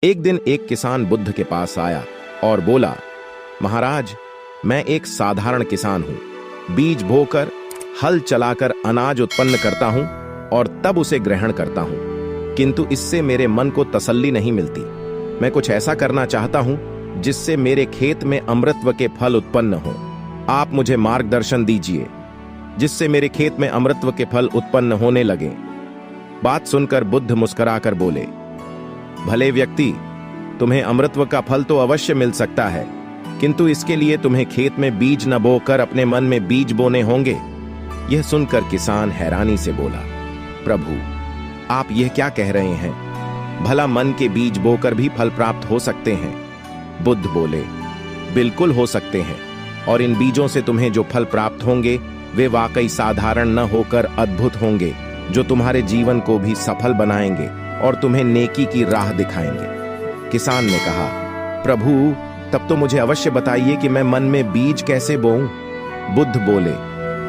एक दिन एक किसान बुद्ध के पास आया और बोला, महाराज, मैं एक साधारण किसान हूं। बीज बोकर, हल चलाकर अनाज उत्पन्न करता हूं और तब उसे ग्रहण करता हूं, किंतु इससे मेरे मन को तसल्ली नहीं मिलती। मैं कुछ ऐसा करना चाहता हूं जिससे मेरे खेत में अमृतत्व के फल उत्पन्न हो। आप मुझे मार्गदर्शन दीजिए जिससे मेरे खेत में अमृतत्व के फल उत्पन्न होने लगे। बात सुनकर बुद्ध मुस्कुराकर बोले, भले व्यक्ति, तुम्हें अमृतत्व का फल तो अवश्य मिल सकता है, किंतु इसके लिए तुम्हें खेत में बीज न बोकर अपने मन में बीज बोने होंगे। यह सुनकर किसान हैरानी से बोला, प्रभु, आप यह क्या कह रहे हैं? भला मन के बीज बोकर भी फल प्राप्त हो सकते हैं? बुद्ध बोले, बिल्कुल हो सकते हैं, और इन बीजों से तुम्हें जो फल प्राप्त होंगे वे वाकई साधारण न होकर अद्भुत होंगे, जो तुम्हारे जीवन को भी सफल बनाएंगे और तुम्हें नेकी की राह दिखाएंगे। किसान ने कहा, प्रभु, तब तो मुझे अवश्य बताइए कि मैं मन में बीज कैसे बोऊं? बुद्ध बोले,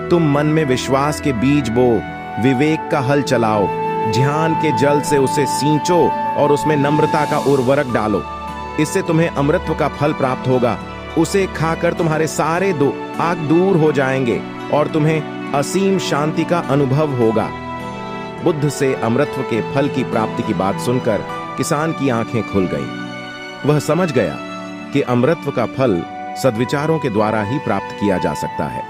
तुम मन में विश्वास के बीज बो, विवेक का हल चलाओ, ध्यान के जल से उसे सींचो और उसमें नम्रता का उर्वरक डालो। इससे तुम्हें अमृतत्व का फल प्राप्त होगा। उसे खाकर तुम्हारे सारे आग दूर हो जाएंगे और तुम्हें असीम शांति का अनुभव होगा। बुद्ध से अमृतत्व के फल की प्राप्ति की बात सुनकर किसान की आंखें खुल गईं। वह समझ गया कि अमृतत्व का फल सद्विचारों के द्वारा ही प्राप्त किया जा सकता है।